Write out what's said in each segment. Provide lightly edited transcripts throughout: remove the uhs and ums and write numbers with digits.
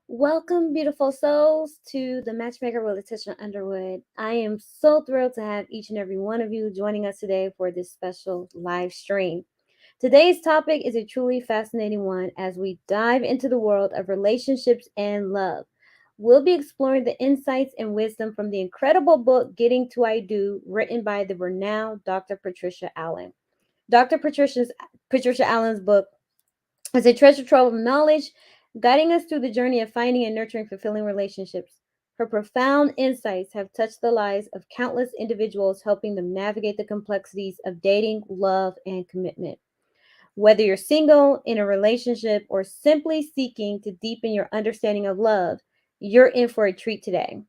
Welcome, beautiful souls, to the Matchmaker with Letitia Underwood. I am so thrilled to have each and every one of you joining us today for this special live stream. Today's topic is a truly fascinating one as we dive into the world of relationships and love. We'll be exploring the insights and wisdom from the incredible book Getting to I Do, written by the renowned Dr. Patricia Allen. Patricia Allen's book is a treasure trove of knowledge, guiding us through the journey of finding and nurturing fulfilling relationships. Her profound insights have touched the lives of countless individuals, helping them navigate the complexities of dating, love, and commitment. Whether you're single, in a relationship, or simply seeking to deepen your understanding of love, you're in for a treat today.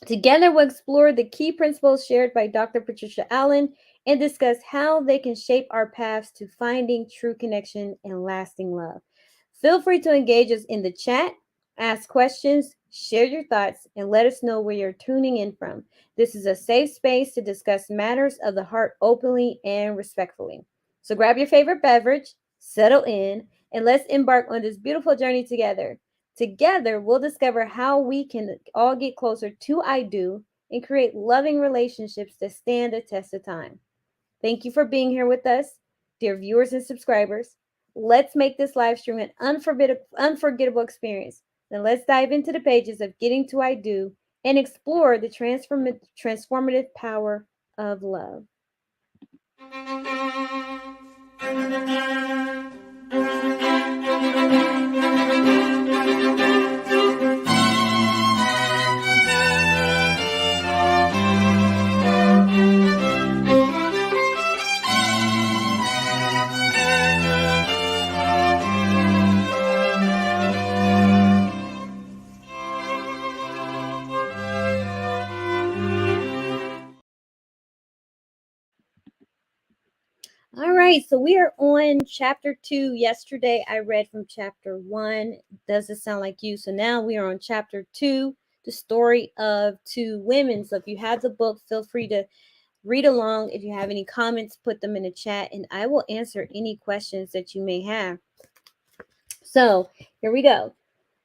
Together, we'll explore the key principles shared by Dr. Patricia Allen and discuss how they can shape our paths to finding true connection and lasting love. Feel free to engage us in the chat, ask questions, share your thoughts, and let us know where you're tuning in from. This is a safe space to discuss matters of the heart openly and respectfully. So grab your favorite beverage, settle in, and let's embark on this beautiful journey together. Together, we'll discover how we can all get closer to I do and create loving relationships that stand the test of time. Thank you for being here with us, dear viewers and subscribers. Let's make this live stream an unforgettable experience. Then let's dive into the pages of Getting to I Do and explore the transformative power of love. All right, so we are on chapter 2. Yesterday I read from chapter 1. Does it sound like you? So now we are on chapter 2, the story of two women. So if you have the book, feel free to read along. If you have any comments, put them in the chat and I will answer any questions that you may have. So here we go.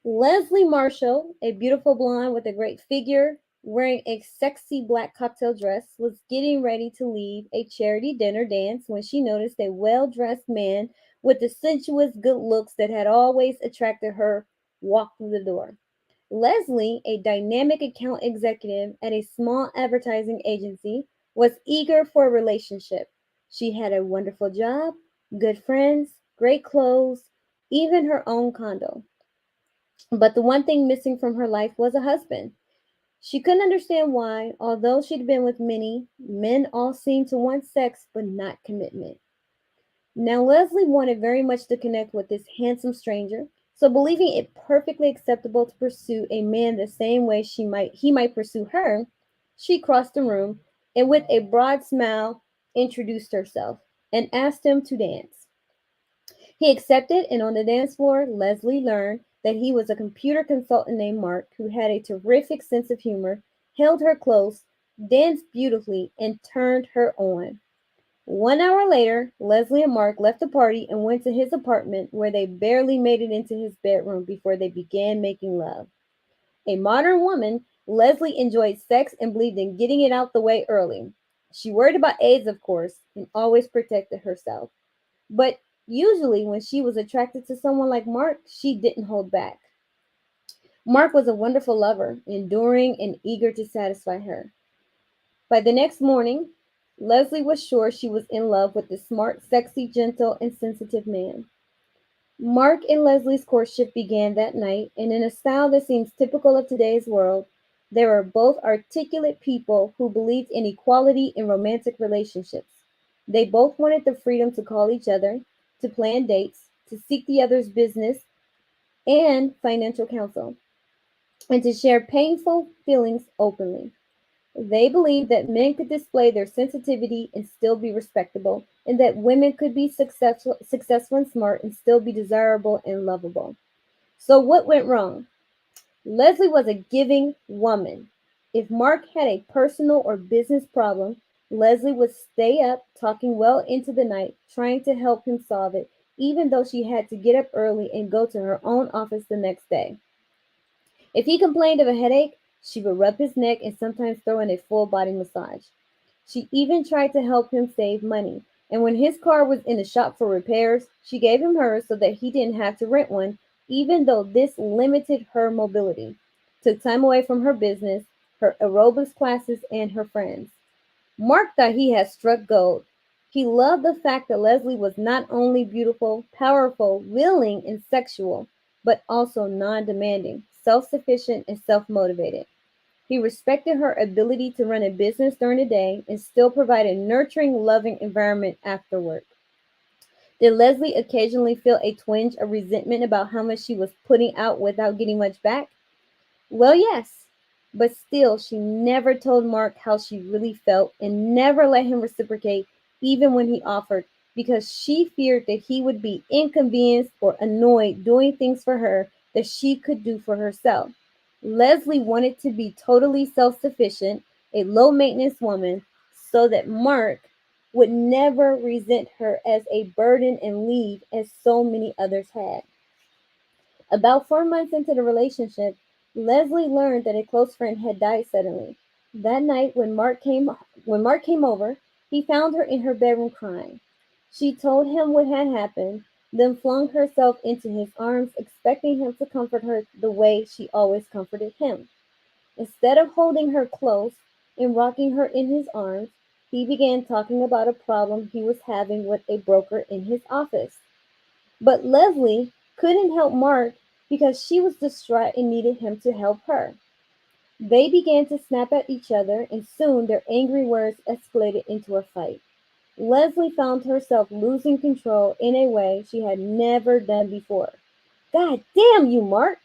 Leslie Marshall, a beautiful blonde with a great figure, wearing a sexy black cocktail dress, was getting ready to leave a charity dinner dance when she noticed a well dressed man with the sensuous good looks that had always attracted her walk through the door. Leslie, a dynamic account executive at a small advertising agency, was eager for a relationship. She had a wonderful job, good friends, great clothes, even her own condo. But the one thing missing from her life was a husband. She couldn't understand why, although she'd been with many, men all seemed to want sex but not commitment. Now, Leslie wanted very much to connect with this handsome stranger, so believing it perfectly acceptable to pursue a man the same way he might pursue her, she crossed the room and with a broad smile introduced herself and asked him to dance. He accepted, and on the dance floor, Leslie learned that he was a computer consultant named Mark who had a terrific sense of humor, held her close, danced beautifully, and turned her on. 1 hour later, Leslie and Mark left the party and went to his apartment where they barely made it into his bedroom before they began making love. A modern woman, Leslie enjoyed sex and believed in getting it out the way early. She worried about AIDS, of course, and always protected herself. But usually, when she was attracted to someone like Mark, she didn't hold back. Mark was a wonderful lover, enduring and eager to satisfy her. By the next morning, Leslie was sure she was in love with the smart, sexy, gentle, and sensitive man. Mark and Leslie's courtship began that night, and in a style that seems typical of today's world, they were both articulate people who believed in equality in romantic relationships. They both wanted the freedom to call each other, to plan dates, to seek the other's business and financial counsel, and to share painful feelings openly. They believed that men could display their sensitivity and still be respectable, and that women could be successful and smart and still be desirable and lovable. So, what went wrong? Leslie was a giving woman. If Mark had a personal or business problem, Leslie would stay up talking well into the night, trying to help him solve it, even though she had to get up early and go to her own office the next day. If he complained of a headache, she would rub his neck and sometimes throw in a full body massage. She even tried to help him save money, and when his car was in the shop for repairs, she gave him hers so that he didn't have to rent one, even though this limited her mobility, took time away from her business, her aerobics classes, and her friends. Mark thought he had struck gold. He loved the fact that Leslie was not only beautiful, powerful, willing, and sexual, but also non demanding, self sufficient, and self motivated. He respected her ability to run a business during the day and still provide a nurturing, loving environment after work. Did Leslie occasionally feel a twinge of resentment about how much she was putting out without getting much back? Well, yes, but still, she never told Mark how she really felt and never let him reciprocate, even when he offered, because she feared that he would be inconvenienced or annoyed doing things for her that she could do for herself. Leslie wanted to be totally self sufficient, a low maintenance woman, so that Mark would never resent her as a burden and leave as so many others had. About 4 months into the relationship, Leslie learned that a close friend had died suddenly. That night, when Mark came over, he found her in her bedroom crying. She told him what had happened, then flung herself into his arms, expecting him to comfort her the way she always comforted him. Instead of holding her close and rocking her in his arms, he began talking about a problem he was having with a broker in his office. But Leslie couldn't help Mark because she was distraught and needed him to help her. They began to snap at each other, and soon their angry words escalated into a fight. Leslie found herself losing control in a way she had never done before. God damn you, Mark,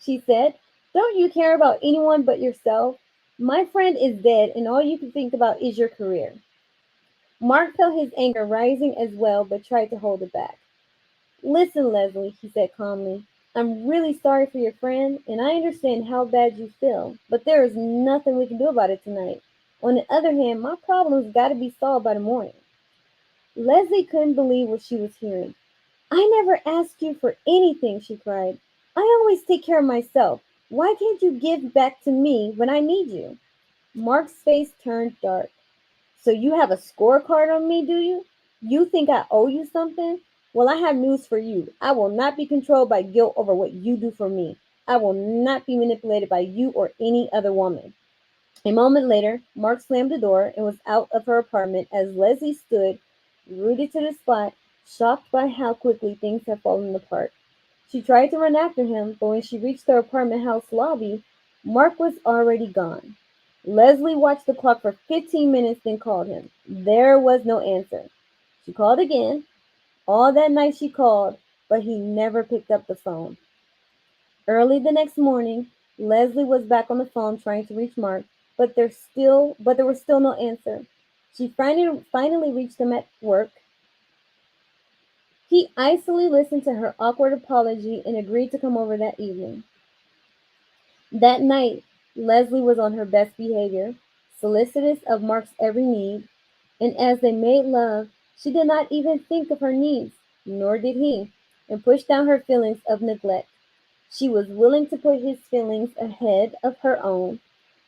she said. Don't you care about anyone but yourself? My friend is dead, and all you can think about is your career. Mark felt his anger rising as well, but tried to hold it back. Listen, Leslie, he said calmly. I'm really sorry for your friend, and I understand how bad you feel, but there is nothing we can do about it tonight. On the other hand, my problem's got to be solved by the morning. Leslie couldn't believe what she was hearing. I never asked you for anything, she cried. I always take care of myself. Why can't you give back to me when I need you? Mark's face turned dark. So you have a scorecard on me, do you? You think I owe you something? Well, I have news for you. I will not be controlled by guilt over what you do for me. I will not be manipulated by you or any other woman. A moment later, Mark slammed the door and was out of her apartment as Leslie stood, rooted to the spot, shocked by how quickly things had fallen apart. She tried to run after him, but when she reached the apartment house lobby, Mark was already gone. Leslie watched the clock for 15 minutes, then called him. There was no answer. She called again. All that night she called, but he never picked up the phone. Early the next morning, Leslie was back on the phone trying to reach Mark, but there was still no answer. She finally reached him at work. He icily listened to her awkward apology and agreed to come over that evening. That night, Leslie was on her best behavior, solicitous of Mark's every need, and as they made love, she did not even think of her needs, nor did he, and pushed down her feelings of neglect. She was willing to put his feelings ahead of her own.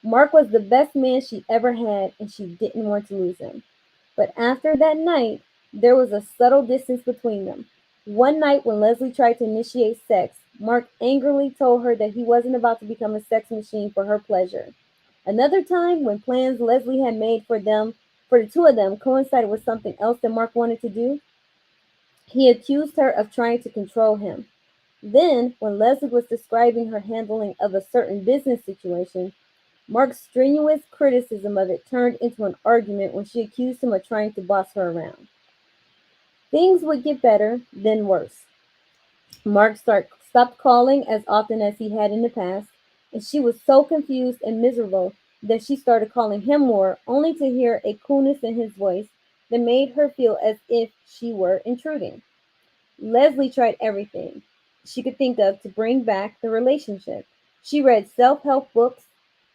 Mark was the best man she ever had, and she didn't want to lose him. But after that night, there was a subtle distance between them. One night, when Leslie tried to initiate sex, Mark angrily told her that he wasn't about to become a sex machine for her pleasure. Another time, when plans Leslie had made for the two of them, coincided with something else that Mark wanted to do, he accused her of trying to control him. Then, when Leslie was describing her handling of a certain business situation, Mark's strenuous criticism of it turned into an argument when she accused him of trying to boss her around. Things would get better, then worse. Stopped calling as often as he had in the past, and she was so confused and miserable that she started calling him more, only to hear a coolness in his voice that made her feel as if she were intruding. Leslie tried everything she could think of to bring back the relationship. She read self help books,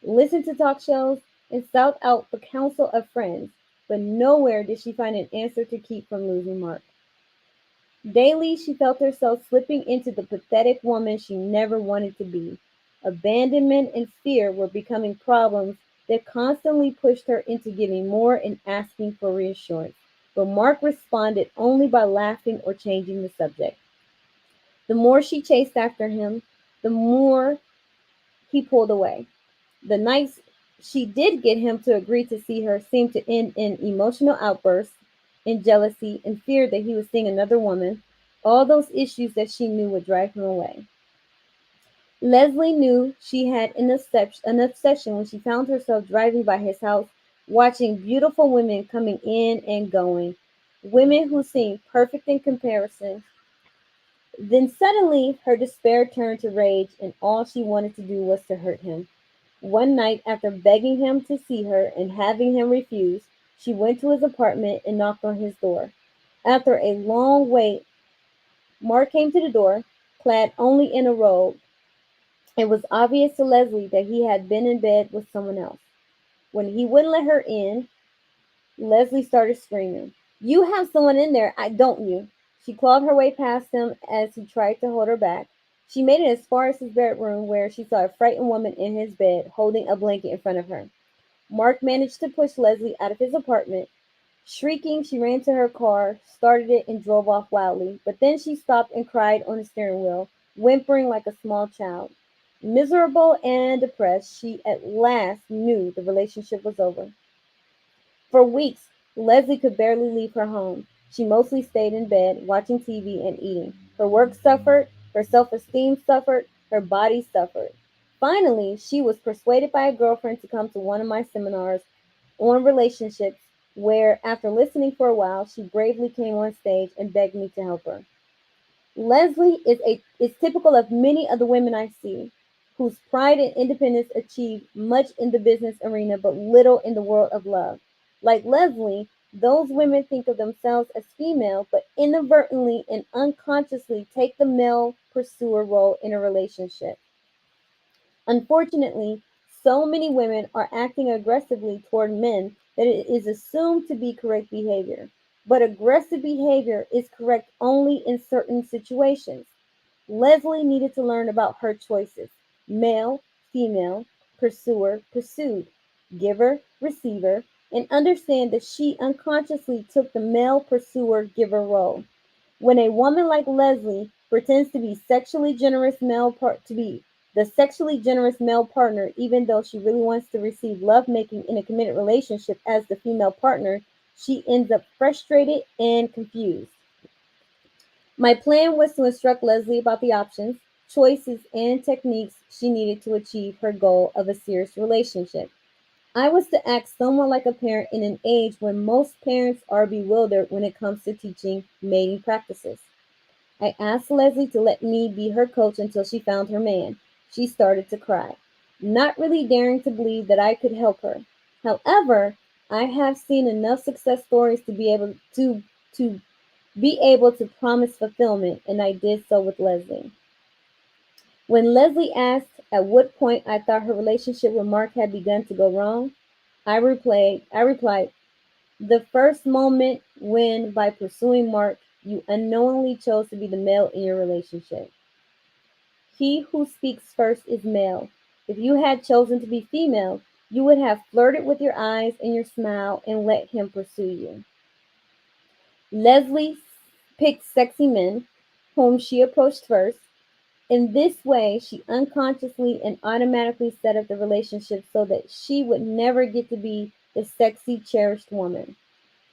listened to talk shows, and sought out the counsel of friends, but nowhere did she find an answer to keep from losing Mark. Daily, she felt herself slipping into the pathetic woman she never wanted to be, Abandonment and fear were becoming problems that constantly pushed her into giving more and asking for reassurance. But Mark responded only by laughing or changing the subject. The more she chased after him, the more he pulled away. The nights she did get him to agree to see her seemed to end in emotional outbursts, in jealousy, and fear that he was seeing another woman, all those issues that she knew would drive him away. Leslie knew she had an obsession when she found herself driving by his house, watching beautiful women coming in and going, women who seemed perfect in comparison. Then suddenly her despair turned to rage, and all she wanted to do was to hurt him. One night, after begging him to see her and having him refuse, she went to his apartment and knocked on his door. After a long wait, Mark came to the door, clad only in a robe. It was obvious to Leslie that he had been in bed with someone else. When he wouldn't let her in, Leslie started screaming, "You have someone in there, don't you?" She clawed her way past him as he tried to hold her back. She made it as far as his bedroom, where she saw a frightened woman in his bed, holding a blanket in front of her. Mark managed to push Leslie out of his apartment. Shrieking, she ran to her car, started it, and drove off wildly. But then she stopped and cried on the steering wheel, whimpering like a small child. Miserable and depressed, she at last knew the relationship was over. For weeks, Leslie could barely leave her home. She mostly stayed in bed, watching TV and eating. Her work suffered, her self esteem suffered, her body suffered. Finally, she was persuaded by a girlfriend to come to one of my seminars on relationships, where, after listening for a while, she bravely came on stage and begged me to help her. Leslie is typical of many of the women I see, whose pride and independence achieve much in the business arena but little in the world of love. Like Leslie, those women think of themselves as female but inadvertently and unconsciously take the male pursuer role in a relationship. Unfortunately, so many women are acting aggressively toward men that it is assumed to be correct behavior. But aggressive behavior is correct only in certain situations. Leslie needed to learn about her choices: male, female, pursuer, pursued, giver, receiver, and understand that she unconsciously took the male pursuer giver role. When a woman like Leslie pretends to be to be the sexually generous male partner, even though she really wants to receive lovemaking in a committed relationship as the female partner, she ends up frustrated and confused. My plan was to instruct Leslie about the options, choices, and techniques she needed to achieve her goal of a serious relationship. I was to act somewhat like a parent in an age when most parents are bewildered when it comes to teaching mating practices. I asked Leslie to let me be her coach until she found her man. She started to cry, not really daring to believe that I could help her. However, I have seen enough success stories to be able to promise fulfillment, and I did so with Leslie. When Leslie asked at what point I thought her relationship with Mark had begun to go wrong, I replied, the first moment when, by pursuing Mark, you unknowingly chose to be the male in your relationship. He who speaks first is male. If you had chosen to be female, you would have flirted with your eyes and your smile and let him pursue you. Leslie picked sexy men, whom she approached first. In this way, she unconsciously and automatically set up the relationship so that she would never get to be the sexy, cherished woman.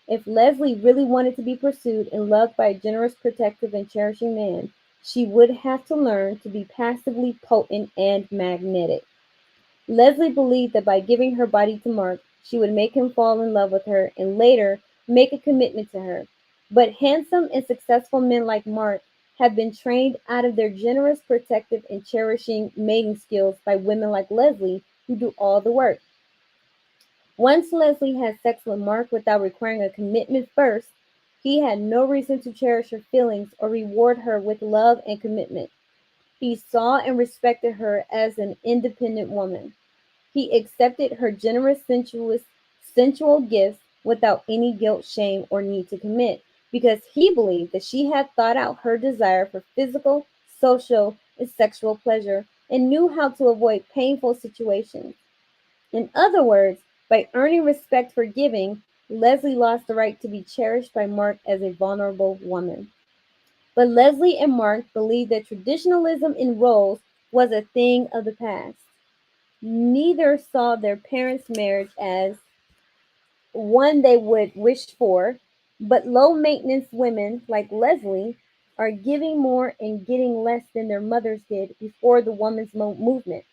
If Leslie really wanted to be pursued and loved by a generous, protective, and cherishing man, she would have to learn to be passively potent and magnetic. Leslie believed that by giving her body to Mark, she would make him fall in love with her and later make a commitment to her. But handsome and successful men like Mark have been trained out of their generous, protective, and cherishing mating skills by women like Leslie who do all the work. Once Leslie had sex with Mark without requiring a commitment first, he had no reason to cherish her feelings or reward her with love and commitment. He saw and respected her as an independent woman. He accepted her generous, sensual gifts without any guilt, shame, or need to commit, because he believed that she had thought out her desire for physical, social, and sexual pleasure and knew how to avoid painful situations. In other words, by earning respect for giving, Leslie lost the right to be cherished by Mark as a vulnerable woman. But Leslie and Mark believed that traditionalism in roles was a thing of the past. Neither saw their parents' marriage as one they would wish for, but low maintenance women like Leslie are giving more and getting less than their mothers did before the women's movement.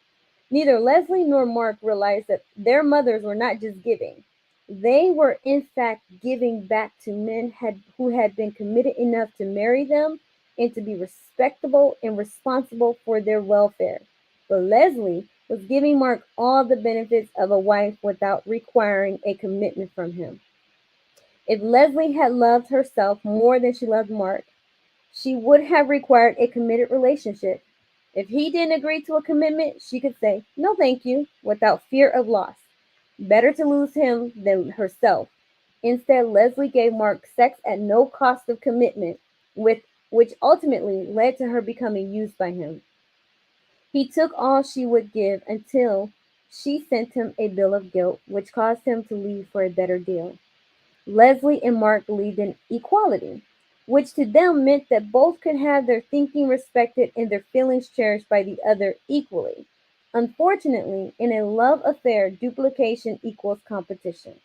Neither Leslie nor Mark realized that their mothers were not just giving. They were in fact giving back to who had been committed enough to marry them and to be respectable and responsible for their welfare. But Leslie was giving Mark all the benefits of a wife without requiring a commitment from him. If Leslie had loved herself more than she loved Mark, she would have required a committed relationship. If he didn't agree to a commitment, she could say, no, thank you, without fear of loss. Better to lose him than herself. Instead, Leslie gave Mark sex at no cost of commitment, with, which ultimately led to her becoming used by him. He took all she would give until she sent him a bill of guilt, which caused him to leave for a better deal. Leslie and Mark believed in equality, which to them meant that both could have their thinking respected and their feelings cherished by the other equally. Unfortunately, in a love affair, duplication equals competition.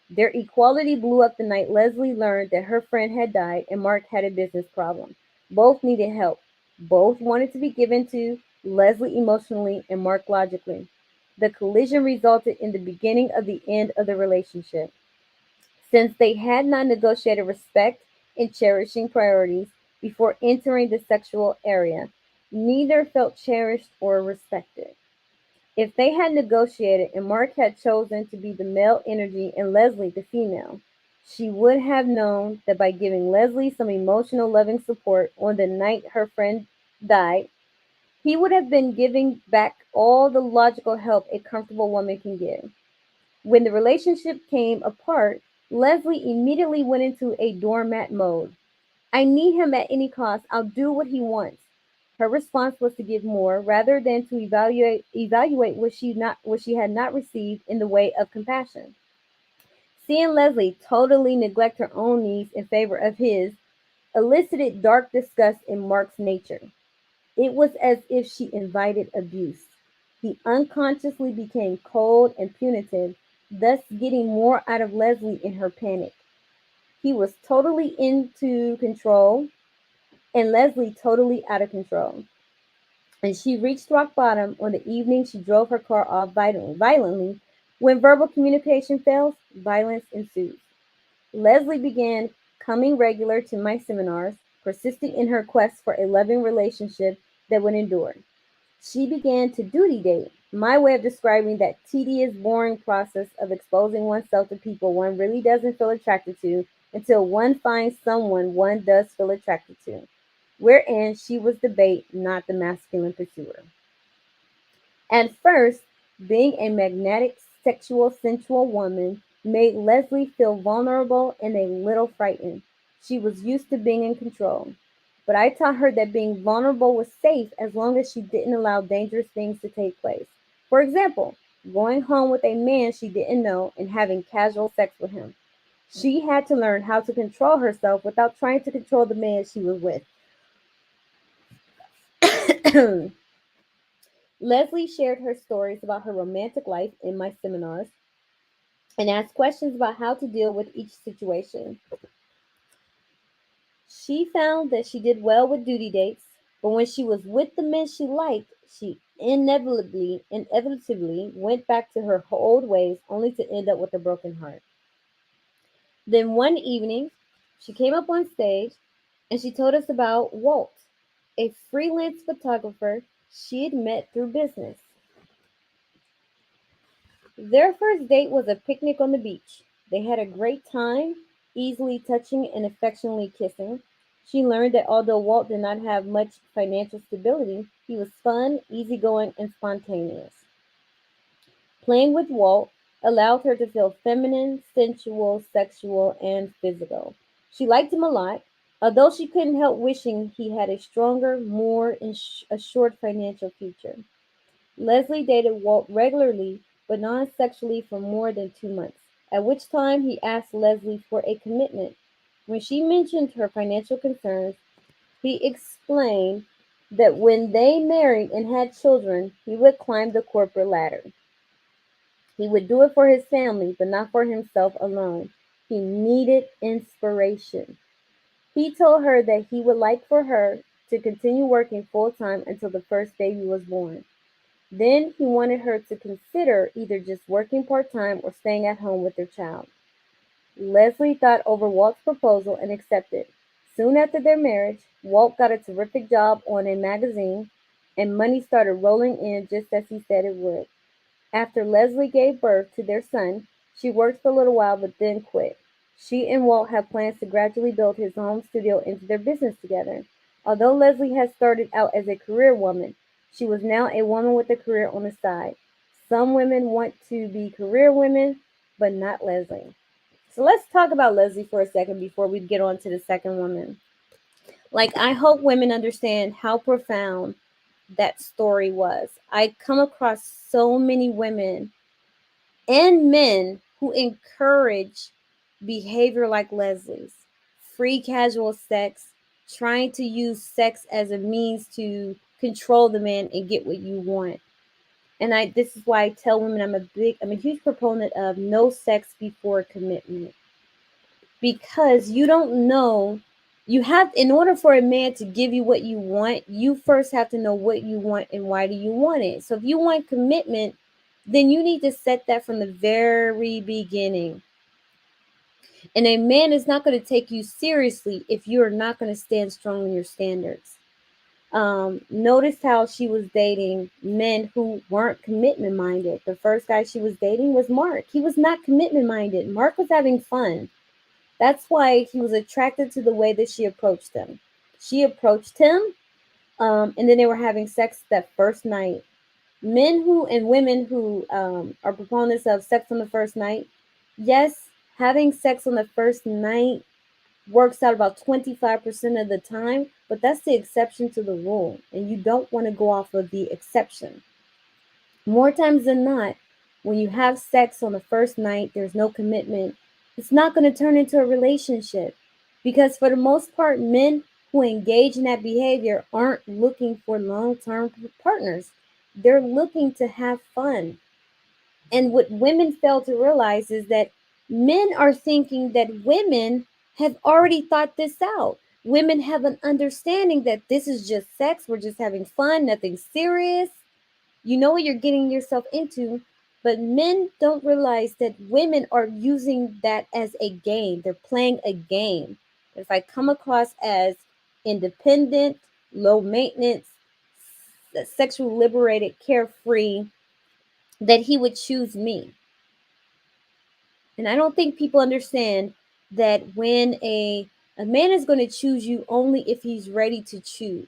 Their equality blew up the night Leslie learned that her friend had died and Mark had a business problem. Both needed help. Both wanted to be given to, Leslie emotionally and Mark logically. The collision resulted in the beginning of the end of the relationship. Since they had not negotiated respect and cherishing priorities before entering the sexual area, neither felt cherished or respected. If they had negotiated and Mark had chosen to be the male energy and Leslie the female, she would have known that by giving Leslie some emotional loving support on the night her friend died, he would have been giving back all the logical help a comfortable woman can give. When the relationship came apart, Leslie immediately went into a doormat mode. I need him at any cost. I'll do what he wants. Her response was to give more rather than to evaluate what she had not received in the way of compassion. Seeing Leslie totally neglect her own needs in favor of his elicited dark disgust in Mark's nature. It was as if she invited abuse. He unconsciously became cold and punitive, thus getting more out of Leslie in her panic. He was totally into control and Leslie totally out of control. And she reached rock bottom on the evening she drove her car off violently. When verbal communication fails, violence ensues. Leslie began coming regular to my seminars, persisting in her quest for a loving relationship that would endure. She began to duty date, my way of describing that tedious, boring process of exposing oneself to people one really doesn't feel attracted to until one finds someone one does feel attracted to, wherein she was the bait, not the masculine pursuer. At first, being a magnetic, sexual, sensual woman made Leslie feel vulnerable and a little frightened. She was used to being in control. But I taught her that being vulnerable was safe as long as she didn't allow dangerous things to take place. For example, going home with a man she didn't know and having casual sex with him. She had to learn how to control herself without trying to control the man she was with. Leslie shared her stories about her romantic life in my seminars and asked questions about how to deal with each situation. She found that she did well with duty dates, but when she was with the men she liked, she inevitably went back to her old ways only to end up with a broken heart. Then one evening, she came up on stage and she told us about Walt, a freelance photographer she had met through business. Their first date was a picnic on the beach. They had a great time, easily touching and affectionately kissing. She learned that although Walt did not have much financial stability, he was fun, easygoing, and spontaneous. Playing with Walt allowed her to feel feminine, sensual, sexual, and physical. She liked him a lot. Although she couldn't help wishing he had a stronger, more assured financial future. Leslie dated Walt regularly, but non-sexually for more than 2 months, at which time he asked Leslie for a commitment. When she mentioned her financial concerns, he explained that when they married and had children, he would climb the corporate ladder. He would do it for his family, but not for himself alone. He needed inspiration. He told her that he would like for her to continue working full time until the first baby was born. Then he wanted her to consider either just working part time or staying at home with their child. Leslie thought over Walt's proposal and accepted. Soon after their marriage, Walt got a terrific job on a magazine, and money started rolling in just as he said it would. After Leslie gave birth to their son, she worked for a little while but then quit. She and Walt have plans to gradually build his home studio into their business together. Although Leslie had started out as a career woman, she was now a woman with a career on the side. Some women want to be career women, but not Leslie. So let's talk about Leslie for a second before we get on to the second woman. Like, I hope women understand how profound that story was. I come across so many women and men who encourage behavior like Leslie's, free casual sex, trying to use sex as a means to control the man and get what you want. And this is why I tell women I'm a huge proponent of no sex before commitment, because you don't know, you have, in order for a man to give you what you want, you first have to know what you want and why do you want it. So if you want commitment, then you need to set that from the very beginning. And a man is not going to take you seriously if you're not going to stand strong in your standards. Notice how she was dating men who weren't commitment minded. The first guy she was dating was Mark. He was not commitment minded. Mark was having fun. That's why he was attracted to the way that she approached him. She approached him, and then they were having sex that first night. Men who and women who are proponents of sex on the first night, yes, having sex on the first night works out about 25% of the time, but that's the exception to the rule, and you don't want to go off of the exception. More times than not, when you have sex on the first night, there's no commitment, it's not going to turn into a relationship, because for the most part, men who engage in that behavior aren't looking for long-term partners. They're looking to have fun. And what women fail to realize is that men are thinking that women have already thought this out. Women have an understanding that this is just sex, we're just having fun, nothing serious. You know what you're getting yourself into, but men don't realize that women are using that as a game. They're playing a game. If I come across as independent, low maintenance, sexually liberated, carefree, that he would choose me. And I don't think people understand that when a man is going to choose you only if he's ready to choose.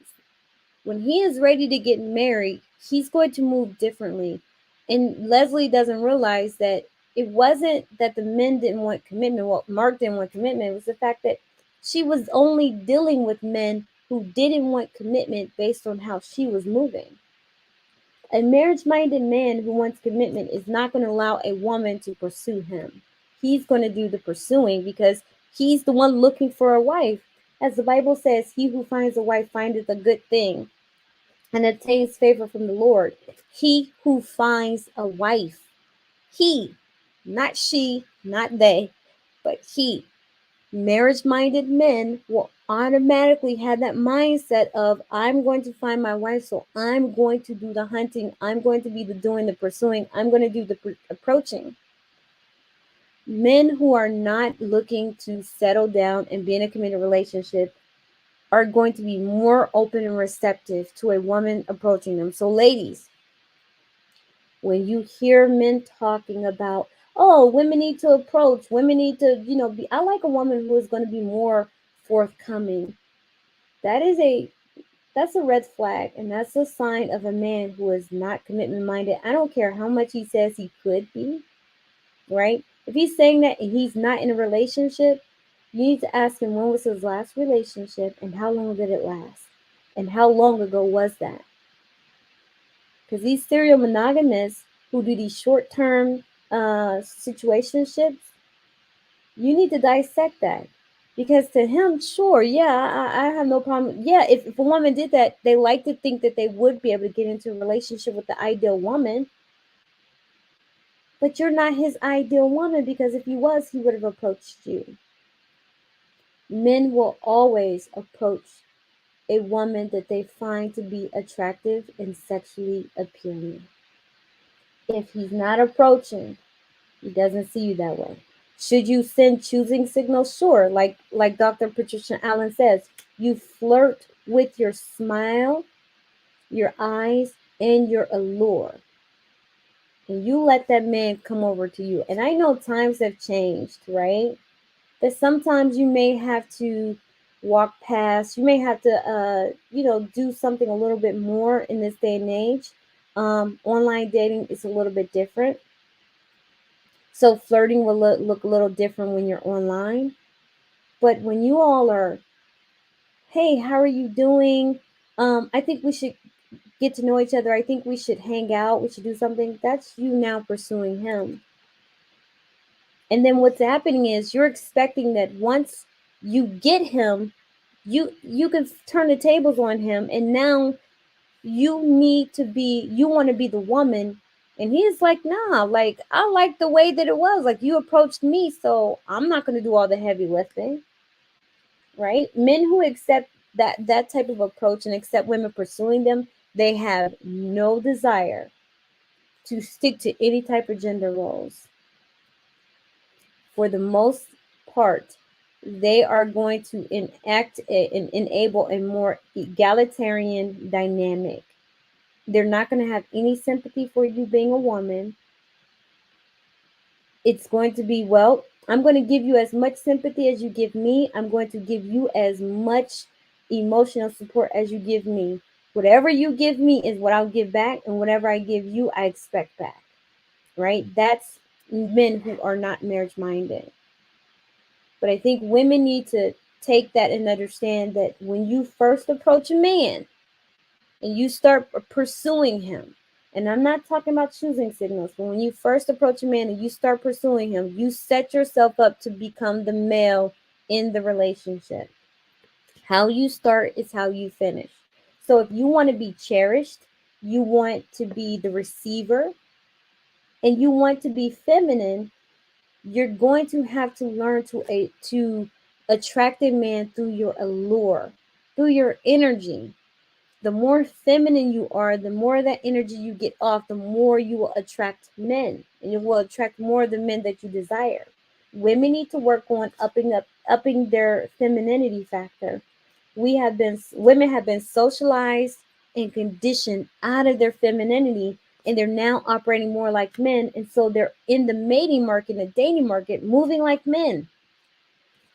When he is ready to get married, he's going to move differently. And Leslie doesn't realize that it wasn't that the men didn't want commitment. Well, Mark didn't want commitment. It was the fact that she was only dealing with men who didn't want commitment based on how she was moving. A marriage-minded man who wants commitment is not going to allow a woman to pursue him. He's going to do the pursuing because he's the one looking for a wife. As the Bible says, he who finds a wife findeth a good thing and obtains favor from the Lord. He who finds a wife. He, not she, not they, but he. Marriage-minded men will automatically have that mindset of, I'm going to find my wife, so I'm going to do the hunting, I'm going to be the doing the pursuing, I'm going to do the approaching. Men who are not looking to settle down and be in a committed relationship are going to be more open and receptive to a woman approaching them. So ladies, when you hear men talking about, oh, women need to approach, women need to, be, I like a woman who is going to be more forthcoming. That's a red flag, and that's a sign of a man who is not commitment minded. I don't care how much he says he could be, right? If he's saying that and he's not in a relationship, You need to ask him when was his last relationship and how long did it last? And how long ago was that? Because these serial monogamists who do these short term situationships, you need to dissect that. Because to him, sure, yeah, I have no problem. Yeah, if a woman did that, they like to think that they would be able to get into a relationship with the ideal woman. But you're not his ideal woman, because if he was, he would have approached you. Men will always approach a woman that they find to be attractive and sexually appealing. If he's not approaching, he doesn't see you that way. Should you send choosing signals? Sure. Like Dr. Patricia Allen says, you flirt with your smile, your eyes, and your allure. And you let that man come over to you. And I know times have changed, right? That sometimes you may have to walk past, you may have to do something a little bit more in this day and age. Online dating is a little bit different, so flirting will look a little different when you're online. But when you all are, hey, how are you doing, I think we should get to know each other, I think we should hang out, we should do something, that's you now pursuing him. And then what's happening is you're expecting that once you get him, you can turn the tables on him, and now you want to be the woman, and he's like, nah, like I like the way that it was, like you approached me, so I'm not going to do all the heavy lifting. Right? Men who accept that type of approach and accept women pursuing them, they have no desire to stick to any type of gender roles. For the most part, they are going to enact and enable a more egalitarian dynamic. They're not going to have any sympathy for you being a woman. It's going to be, well, I'm going to give you as much sympathy as you give me. I'm going to give you as much emotional support as you give me. Whatever you give me is what I'll give back, and whatever I give you, I expect back. Right? That's men who are not marriage minded. But I think women need to take that and understand that when you first approach a man and you start pursuing him, and I'm not talking about choosing signals, but when you first approach a man and you start pursuing him, you set yourself up to become the male in the relationship. How you start is how you finish. So if you want to be cherished, you want to be the receiver, and you want to be feminine, you're going to have to learn to attract a man through your allure, through your energy. The more feminine you are, the more that energy you get off, the more you will attract men, and you will attract more of the men that you desire. Women need to work on upping their femininity factor. Women have been socialized and conditioned out of their femininity, and they're now operating more like men, and so they're in the mating market, the dating market, moving like men.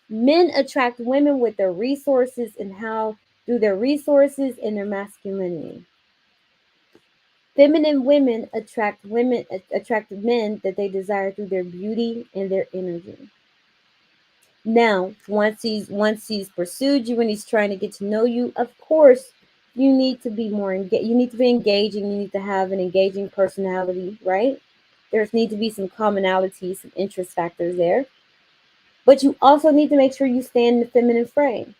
Men attract women with their resources and how through their resources and their masculinity. Feminine women attract men that they desire through their beauty and their energy. Now, once he's pursued you and he's trying to get to know you, of course, you need to be more you need to be engaging, you need to have an engaging personality, right? There's need to be some commonalities, some interest factors there. But you also need to make sure you stay in the feminine frame.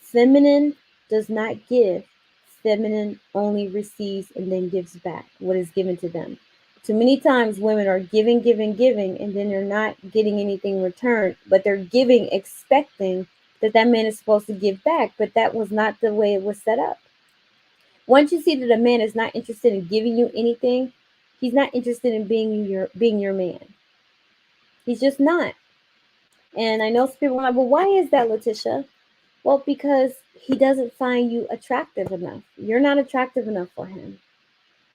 Feminine does not give. Feminine only receives and then gives back what is given to them. Too many times women are giving, giving, giving, and then they're not getting anything in return, but they're giving expecting that man is supposed to give back, but that was not the way it was set up. Once you see that a man is not interested in giving you anything, he's not interested in being your man. He's just not. And I know some people are like, well, why is that, Letitia? Well, because he doesn't find you attractive enough. You're not attractive enough for him.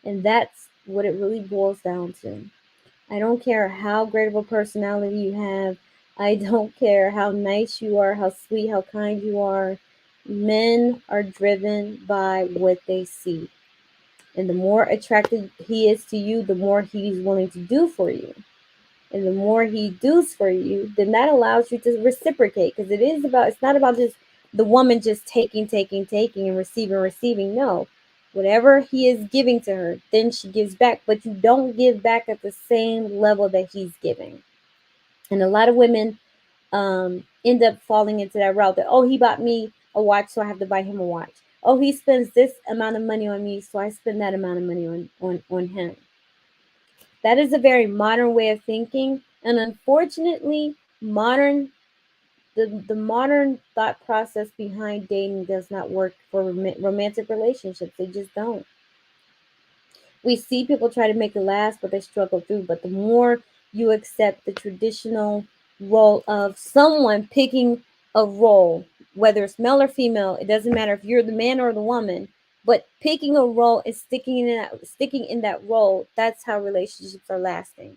And that's what it really boils down to. I don't care how great of a personality you have. I don't care how nice you are, how sweet, how kind you are. Men are driven by what they see. And the more attracted he is to you, the more he's willing to do for you. and the more he does for you, then that allows you to reciprocate, because it's not about just the woman just taking and receiving. No, whatever he is giving to her, then she gives back, but you don't give back at the same level that he's giving. And a lot of women end up falling into that route that, oh, he bought me a watch, so I have to buy him a watch. Oh, he spends this amount of money on me, so I spend that amount of money on him. That is a very modern way of thinking, and unfortunately, the modern thought process behind dating does not work for romantic relationships. They just don't. We see people try to make it last, but they struggle through. But the more you accept the traditional role of someone picking a role, whether it's male or female, it doesn't matter if you're the man or the woman, but picking a role and sticking in that role, that's how relationships are lasting.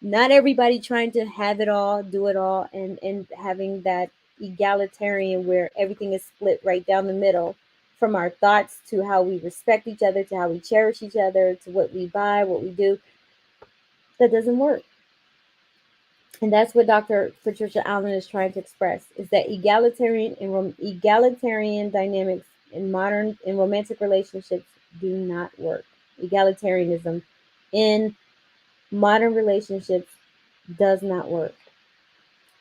Not everybody trying to have it all, do it all, and having that egalitarian where everything is split right down the middle, from our thoughts to how we respect each other to how we cherish each other to what we buy, what we do. That doesn't work. And that's what Dr. Patricia Allen is trying to express, is that egalitarian dynamics in romantic relationships do not work. Egalitarianism in modern relationships does not work.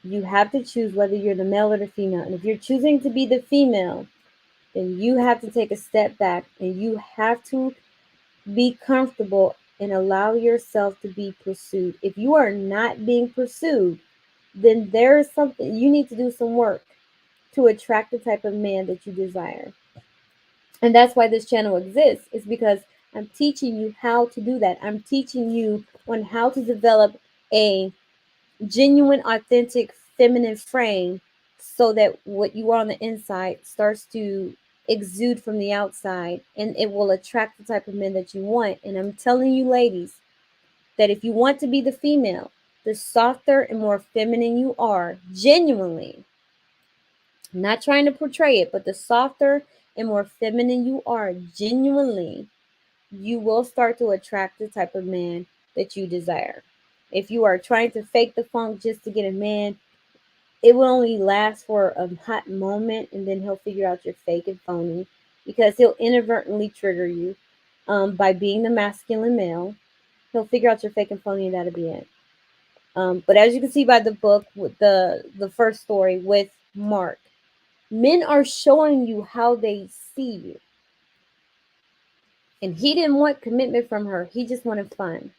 You have to choose whether you're the male or the female. And if you're choosing to be the female, then you have to take a step back and you have to be comfortable and allow yourself to be pursued. If you are not being pursued, then there is something you need to do some work to attract the type of man that you desire. And that's why this channel exists, is because I'm teaching you how to do that. I'm teaching you on how to develop a genuine, authentic, feminine frame so that what you are on the inside starts to exude from the outside, and it will attract the type of men that you want. And I'm telling you, ladies, that if you want to be the female, the softer and more feminine you are, genuinely, not trying to portray it, but the softer and more feminine you are, genuinely, you will start to attract the type of man that you desire. If you are trying to fake the funk just to get a man, it will only last for a hot moment, and then he'll figure out you're fake and phony, because he'll inadvertently trigger you by being the masculine male. He'll figure out you're fake and phony, and that'll be it. But as you can see by the book, with the first story with Mark, men are showing you how they see you. And he didn't want commitment from her. He just wanted fun.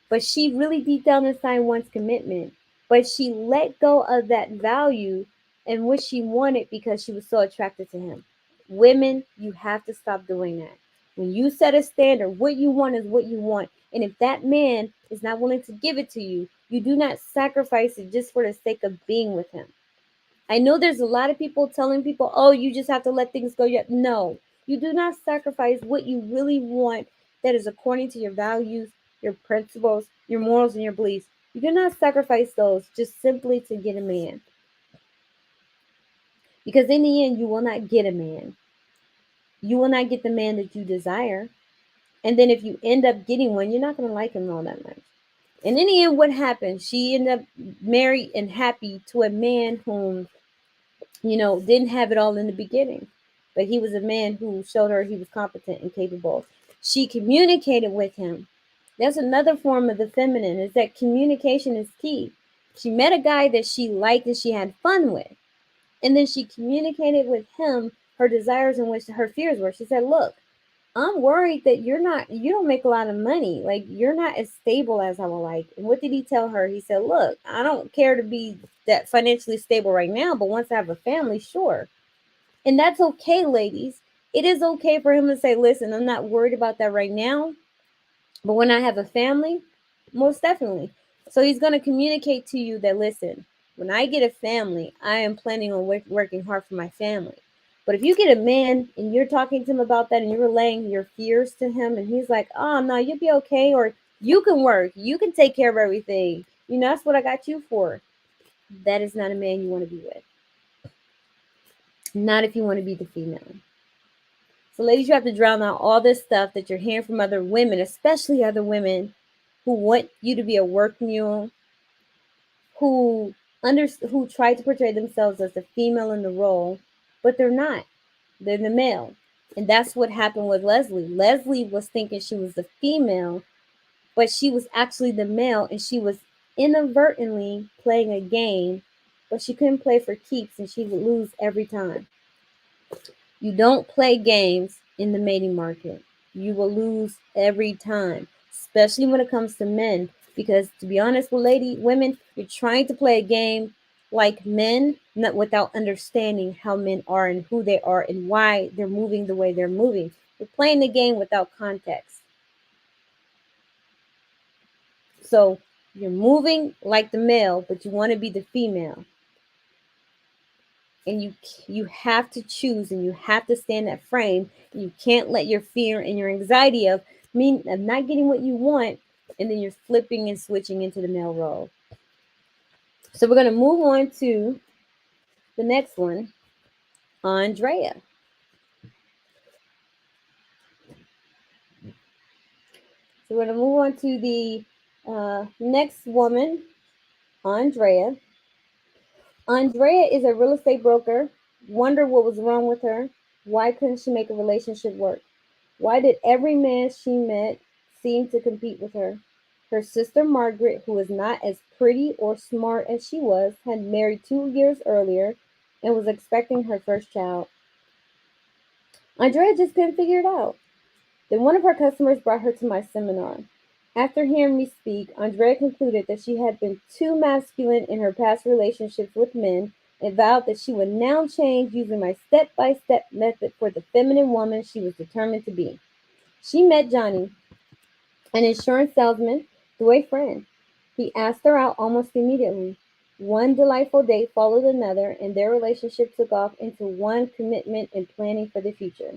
But she really deep down inside wants commitment. But she let go of that value and what she wanted because she was so attracted to him. Women, you have to stop doing that. When you set a standard, what you want is what you want. And if that man is not willing to give it to you, you do not sacrifice it just for the sake of being with him. I know there's a lot of people telling people, oh, you just have to let things go. No, you do not sacrifice what you really want that is according to your values, your principles, your morals, and your beliefs. You do not sacrifice those just simply to get a man. Because in the end, you will not get a man. You will not get the man that you desire. And then if you end up getting one, you're not going to like him all that much. And in the end, what happened? She ended up married and happy to a man whom, didn't have it all in the beginning. But he was a man who showed her he was competent and capable. She communicated with him. That's another form of the feminine, is that communication is key. She met a guy that she liked and she had fun with. And then she communicated with him her desires and what her fears were. She said, look, I'm worried that you don't make a lot of money. Like, you're not as stable as I would like. And what did he tell her? He said, look, I don't care to be that financially stable right now, but once I have a family, sure. And that's okay, ladies. It is okay for him to say, listen, I'm not worried about that right now, but when I have a family, most definitely. So he's going to communicate to you that, listen, when I get a family, I am planning on working hard for my family. But if you get a man and you're talking to him about that and you're relaying your fears to him and he's like, oh, no, you'll be okay. Or you can work. You can take care of everything. That's what I got you for. That is not a man you want to be with. Not if you want to be the female. So ladies, you have to drown out all this stuff that you're hearing from other women, especially other women who want you to be a work mule, who who try to portray themselves as the female in the role, but they're not. They're the male. And that's what happened with Leslie. Leslie was thinking she was the female, but she was actually the male, and she was inadvertently playing a game, but she couldn't play for keeps and she would lose every time. You don't play games in the mating market. You will lose every time, especially when it comes to men. Because to be honest with women, you're trying to play a game like men, not without understanding how men are and who they are and why they're moving the way they're moving. You're playing the game without context. So you're moving like the male, but you want to be the female. And you have to choose, and you have to stand that frame. You can't let your fear and your anxiety of not getting what you want, and then you're flipping and switching into the male role. So we're going to move on to the next one, Andrea. So we're going to move on to the next woman, Andrea. Andrea is a real estate broker. Wonder what was wrong with her. Why couldn't she make a relationship work? Why did every man she met seem to compete with her? Her sister Margaret, who was not as pretty or smart as she was, had married 2 years earlier and was expecting her first child. Andrea just couldn't figure it out. Then one of her customers brought her to my seminar. After hearing me speak, Andrea concluded that she had been too masculine in her past relationships with men and vowed that she would now change using my step-by-step method for the feminine woman she was determined to be. She met Johnny, an insurance salesman, through a friend. He asked her out almost immediately. One delightful date followed another, and their relationship took off into one commitment and planning for the future.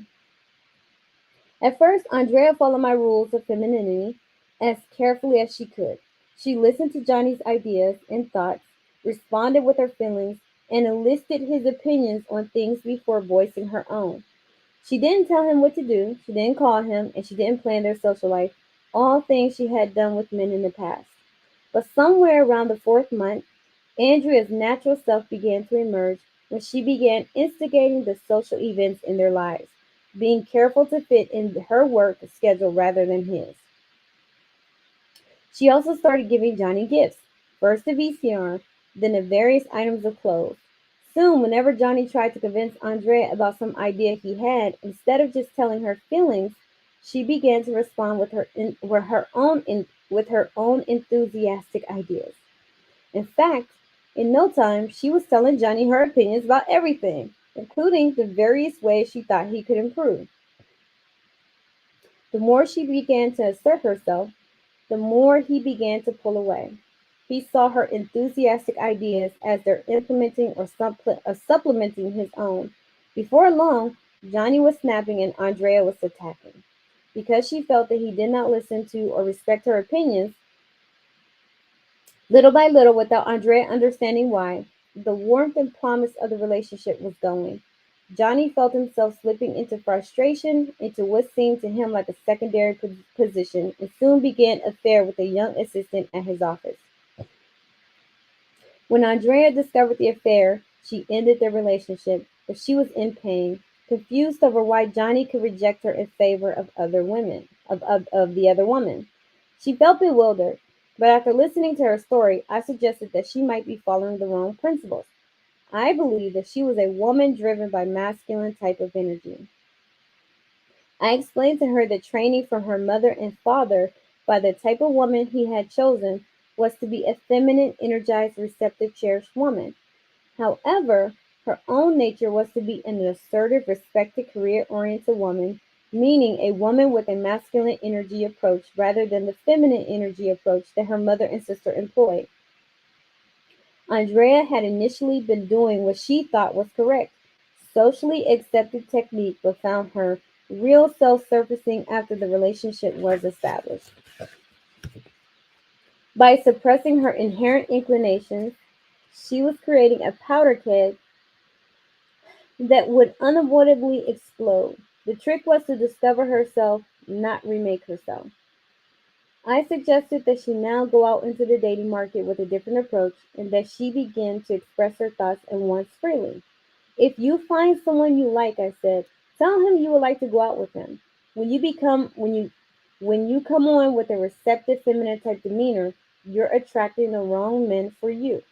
At first, Andrea followed my rules of femininity as carefully as she could. She listened to Johnny's ideas and thoughts, responded with her feelings, and enlisted his opinions on things before voicing her own. She didn't tell him what to do, she didn't call him, and she didn't plan their social life, all things she had done with men in the past. But somewhere around the fourth month, Andrea's natural self began to emerge when she began instigating the social events in their lives, being careful to fit in her work schedule rather than his. She also started giving Johnny gifts, first a VCR, then of various items of clothes. Soon, whenever Johnny tried to convince Andrea about some idea he had, instead of just telling her feelings, she began to respond with her own enthusiastic ideas. In fact, in no time, she was telling Johnny her opinions about everything, including the various ways she thought he could improve. The more she began to assert herself, the more he began to pull away. He saw her enthusiastic ideas as their implementing or supplementing his own. Before long, Johnny was snapping and Andrea was attacking. Because she felt that he did not listen to or respect her opinions, little by little, without Andrea understanding why, the warmth and promise of the relationship was going. Johnny felt himself slipping into frustration, into what seemed to him like a secondary position, and soon began an affair with a young assistant at his office. When Andrea discovered the affair, she ended their relationship, but she was in pain, confused over why Johnny could reject her in favor of other women, of the other woman. She felt bewildered, but after listening to her story, I suggested that she might be following the wrong principles. I believe that she was a woman driven by masculine type of energy. I explained to her that training from her mother and father by the type of woman he had chosen was to be a feminine, energized, receptive, cherished woman. However, her own nature was to be an assertive, respected, career-oriented woman, meaning a woman with a masculine energy approach rather than the feminine energy approach that her mother and sister employed. Andrea had initially been doing what she thought was correct, socially accepted technique, but found her real self surfacing after the relationship was established. By suppressing her inherent inclinations, she was creating a powder keg that would unavoidably explode. The trick was to discover herself, not remake herself. I suggested that she now go out into the dating market with a different approach and that she begin to express her thoughts and wants freely. If you find someone you like, I said, tell him you would like to go out with him. When you become when you come on with a receptive feminine type demeanor, you're attracting the wrong men for you.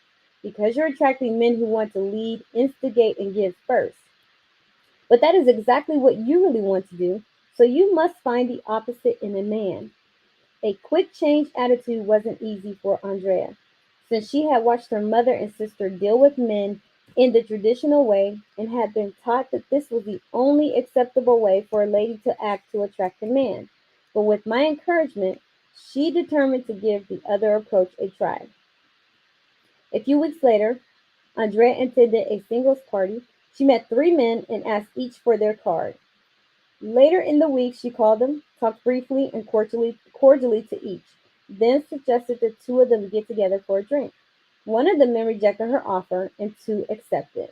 Because you're attracting men who want to lead, instigate, and give first. But that is exactly what you really want to do. So you must find the opposite in a man. A quick change attitude wasn't easy for Andrea, since she had watched her mother and sister deal with men in the traditional way and had been taught that this was the only acceptable way for a lady to act to attract a man. But with my encouragement, she determined to give the other approach a try. A few weeks later, Andrea attended a singles party. She met three men and asked each for their card. Later in the week, she called them, talked briefly and cordially to each, then suggested that two of them get together for a drink. One of the men rejected her offer, and two accepted.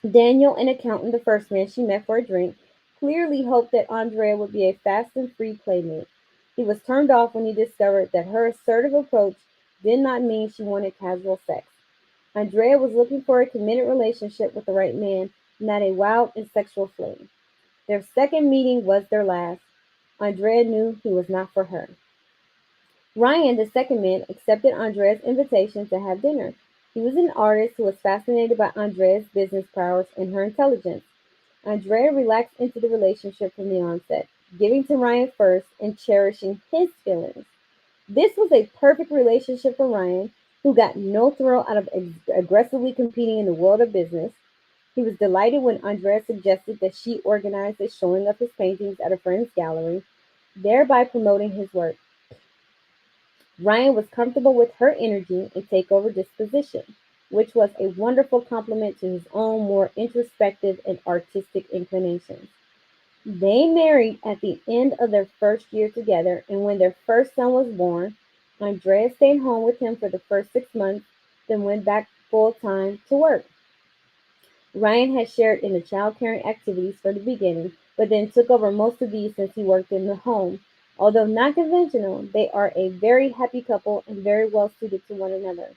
Daniel, an accountant, the first man she met for a drink, clearly hoped that Andrea would be a fast and free playmate. He was turned off when he discovered that her assertive approach did not mean she wanted casual sex. Andrea was looking for a committed relationship with the right man, not a wild and sexual fling. Their second meeting was their last. Andrea knew he was not for her. Ryan, the second man, accepted Andrea's invitation to have dinner. He was an artist who was fascinated by Andrea's business prowess and her intelligence. Andrea relaxed into the relationship from the onset, giving to Ryan first and cherishing his feelings. This was a perfect relationship for Ryan, who got no thrill out of aggressively competing in the world of business. He was delighted when Andrea suggested that she organize a showing of his paintings at a friend's gallery, thereby promoting his work. Ryan was comfortable with her energy and takeover disposition, which was a wonderful compliment to his own more introspective and artistic inclinations. They married at the end of their first year together, and when their first son was born, Andrea stayed home with him for the first 6 months, then went back full time to work. Ryan had shared in the child caring activities for the beginning, but then took over most of these since he worked in the home. Although not conventional, they are a very happy couple and very well suited to one another.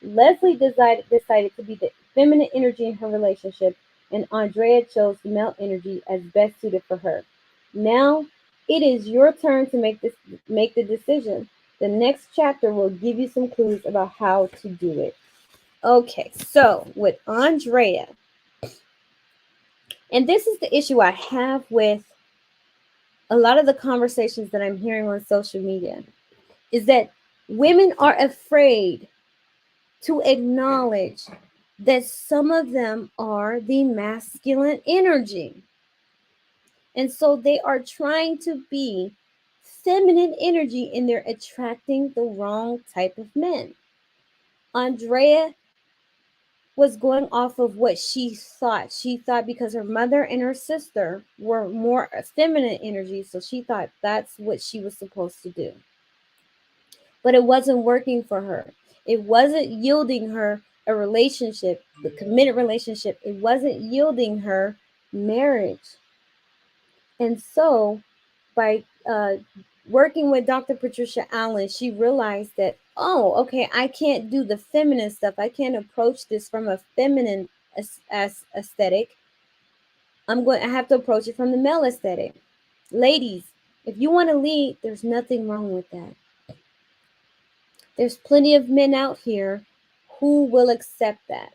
Leslie decided to be the feminine energy in her relationship, and Andrea chose the male energy as best suited for her. Now it is your turn to make the decision. The next chapter will give you some clues about how to do it. Okay, so with Andrea, and this is the issue I have with a lot of the conversations that I'm hearing on social media, is that women are afraid to acknowledge that some of them are the masculine energy. And so they are trying to be feminine energy and they're attracting the wrong type of men. Andrea was going off of what she thought. She thought because her mother and her sister were more feminine energy, so she thought that's what she was supposed to do. But it wasn't working for her. It wasn't yielding her a relationship, the committed relationship. It wasn't yielding her marriage. And so by working with Dr. Patricia Allen, she realized that, oh, okay, I can't do the feminine stuff. I can't approach this from a feminine aesthetic. I have to approach it from the male aesthetic. Ladies, if you want to lead, there's nothing wrong with that. There's plenty of men out here who will accept that.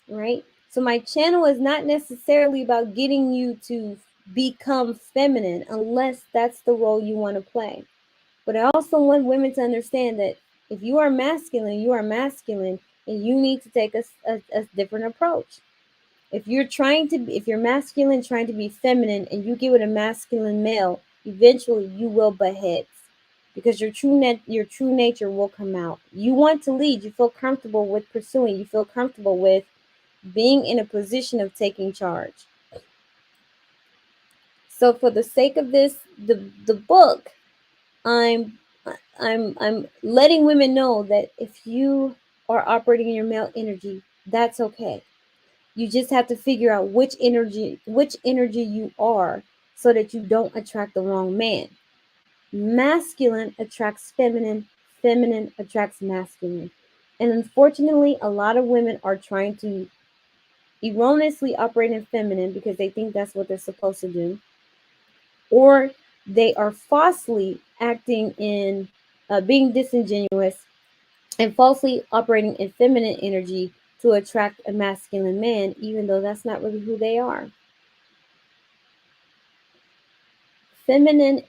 Right? So my channel is not necessarily about getting you to become feminine unless that's the role you want to play. But I also want women to understand that if you are masculine and you need to take a different approach. If you're masculine trying to be feminine and you get with a masculine male, eventually you will butt heads because your true nature will come out. You want to lead, you feel comfortable with pursuing, you feel comfortable with being in a position of taking charge. So for the sake of the book, I'm letting women know that if you are operating in your male energy, that's okay. You just have to figure out which energy you are so that you don't attract the wrong man. Masculine attracts feminine, feminine attracts masculine. And unfortunately, a lot of women are trying to erroneously operate in feminine because they think that's what they're supposed to do, or they are falsely acting in being disingenuous and falsely operating in feminine energy to attract a masculine man, even though that's not really who they are. Feminine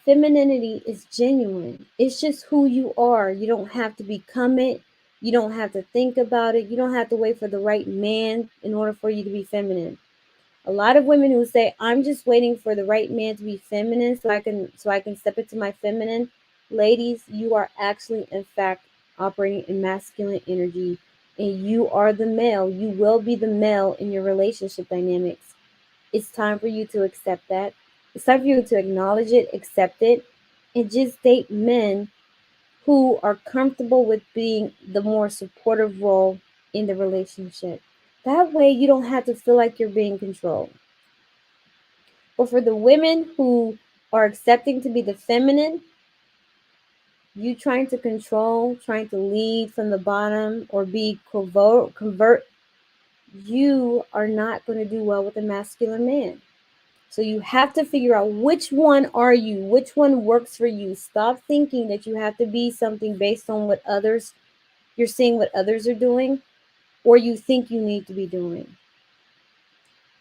Femininity is genuine. It's just who you are. You don't have to become it. You don't have to think about it. You don't have to wait for the right man in order for you to be feminine. A lot of women who say, I'm just waiting for the right man to be feminine so I can step into my feminine. Ladies, you are actually in fact operating in masculine energy, and you are the male. You will be the male in your relationship dynamics. It's time for you to accept that. It's time for you to acknowledge it, accept it, and just date men who are comfortable with being the more supportive role in the relationship. That way, you don't have to feel like you're being controlled. But for the women who are accepting to be the feminine, you trying to control, trying to lead from the bottom or be convert, you are not going to do well with a masculine man. So you have to figure out which one are you, which one works for you. Stop thinking that you have to be something based on what others you're seeing what others are doing or you think you need to be doing.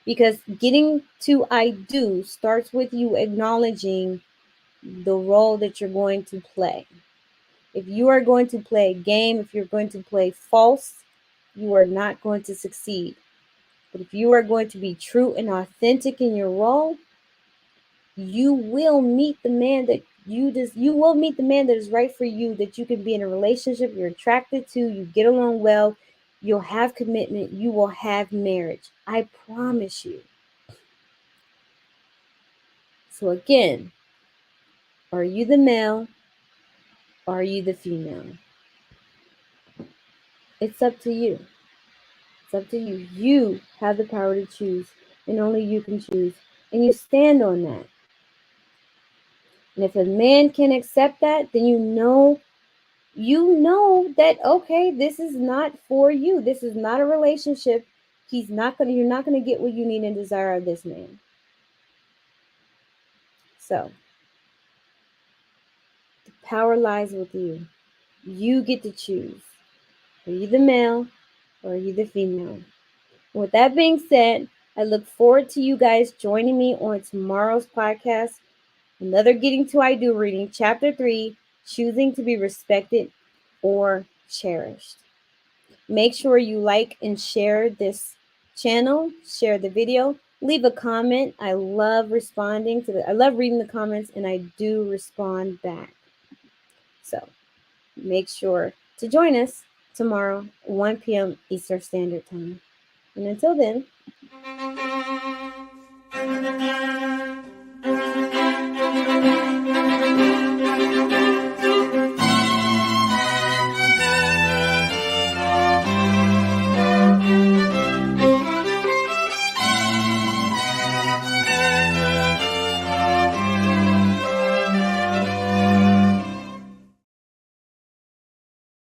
Because getting to I do starts with you acknowledging the role that you're going to play. If you are going to play a game, if you're going to play false, you are not going to succeed. But if you are going to be true and authentic in your role, you will meet the man that you will meet the man that is right for you, that you can be in a relationship, you're attracted to, you get along well, you'll have commitment, you will have marriage. I promise you. So again, are you the male? Are you the female? It's up to you. It's up to you. You have the power to choose, and only you can choose. And you stand on that. And if a man can accept that, then you know that okay, this is not for you. This is not a relationship. You're not gonna get what you need and desire of this man. So the power lies with you. You get to choose. Are you the male or are you the female? With that being said, I look forward to you guys joining me on tomorrow's podcast. Another Getting to I Do reading, Chapter 3, Choosing to be Respected or Cherished. Make sure you like and share this channel, share the video, leave a comment. I love I love reading the comments and I do respond back. So make sure to join us tomorrow, 1 p.m. Eastern Standard Time. And until then,